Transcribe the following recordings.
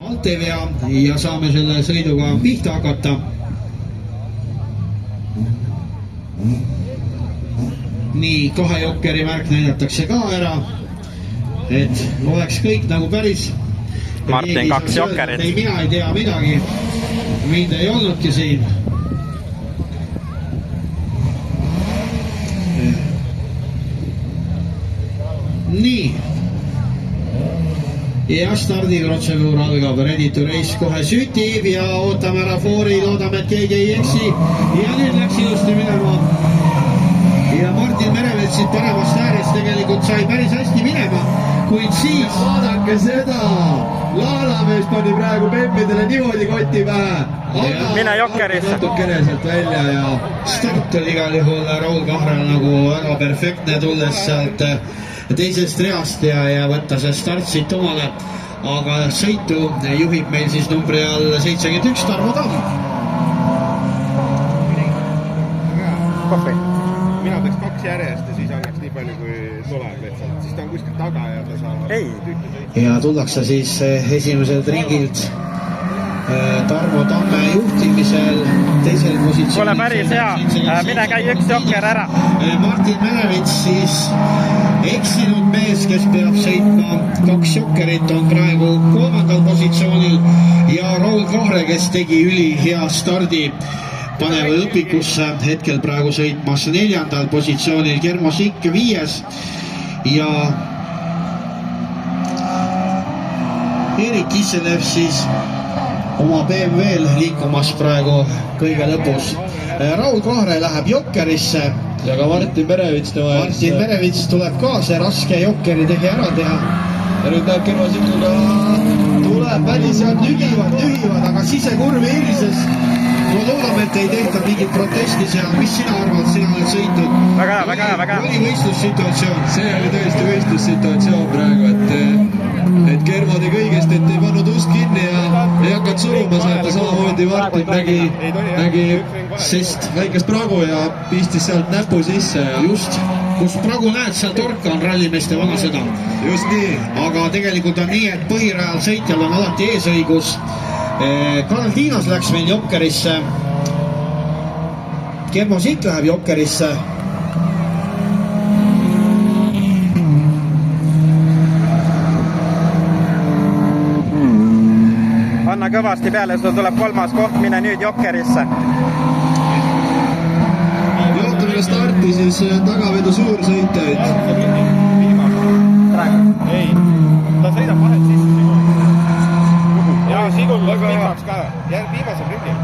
altevea ja saame selle sõiduga pihta hakata. Nii, kahe jokkeri märk näidatakse ka ära, et oleks kõik nagu päris. Martin, kaks jokkerit. Ei, mina ei tea midagi, mind ei olnudki siin. Nii. Ja stardiprotseduur algab, ready to race kohe sütib ja ootame ära foori, loodame, et keegi ei eksi. Ja nüüd läks ilusti minema. Ja Martin Merevets siit paremast äärest tegelikult sai päris hästi minema, kuid siis... Vaadake seda! Laalamees pani praegu Pempidele niimoodi koti pähe. Mine jokkerisse. Natukene sealt välja ja... Start oli igal juhul Raul Kahrel nagu väga perfektne tulles sealt teisest reast ja võtta see start siit omale. Aga sõitu juhib meil siis numbri all 71 Tarmo Tamm. Kohvi. Mina teeks kaks järjest ja siis annaks nii palju kui tuleb lihtsalt. Siis ta on kuskil taga ja ta saab... Ja tullakse siis esimeselt ringilt Tarmo Tamme juhtimisel teisel positsioonil. Kole päris hea, mine käi üks jokker ära. Martin Merevits siis eksinud mees, kes peab sõitma kaks jokkerit, on praegu kolmandal positsioonil ja Raul Kahre, kes tegi ülihea stardi paneva õpikusse, hetkel praegu sõitmas neljandal positsioonil, Germo Sikk viies ja Erik Kisselev siis oma BMW-l liikumas praegu kõige lõpus. Raul Kahre läheb jokkerisse ja ka Martin Merevits tuleb ka see raske jokkeri tegi ära teha. Ja nüüd läheb Germo Sikkuga tuleb välis ja nügivad, aga sisekurvi irises. No loodame, et ei tehta mingit protesti seal. Mis sina arvad, sina oled sõitnud? Väga hea. Oli võistlussituatsioon? See oli tõesti võistlussituatsioon praegu, et Germo tegi õigesti, et ei pannud ust kinni ja ei hakanud suruma saada, samamoodi Martin nägi sest väikest pragu ja pistis sealt näpu sisse. Just, kus pragu näed, seal torka on rallimeeste vanasõda. Just nii. Aga tegelikult on nii, et põhirajal sõitjal on alati eesõigus. Karl Tiinas läks meil jokkerisse. Germo Sikk läheb jokkerisse. Anna kõvasti peale, sul tuleb kolmas koht, mine nüüd jokkerisse. Vaatame starti siis tagavedu suursõitjaid. Ei, ta sõidab vahet sisse. Ja Sigul pikaks ka, viimasel rüngil.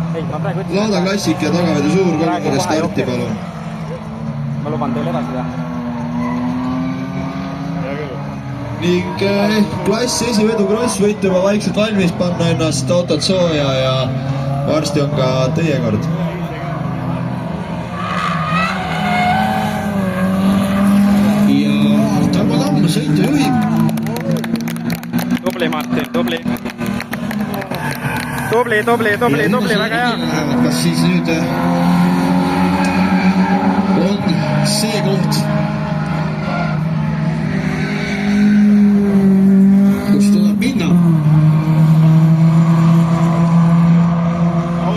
Laada klassik ja tagavedu suur, kolmkõne starti palun. Ma luban teile edasi teha. Ning klass esivedu kross võite juba vaikselt valmis panna ennast autot sooja ja varsti on ka teie kord. Ja Tarmo Tamm sõitu juhib. Tubli Martin, tubli, väga hea. Kas siis nüüd on see koht, kus tuleb minna.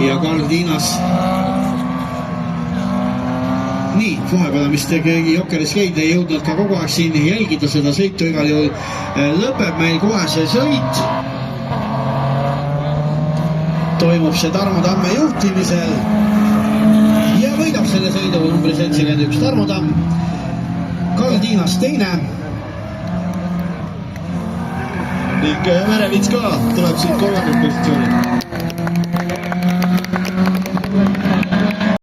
Ja Karl Tiinas. Nii, vahepeal mis tegi jokkeris käid, ei jõudnud ka kogu aeg siin jälgida seda sõitu, igal juhul lõpeb meil kohe see sõit. Toimub see Tarmo Tamme juhtimisel ja võidab selle sõidu numbri 71 Tarmo Tamm. Karl Tiinas teine. Ning Merevits ka tuleb siit kolmandalt positsioonil.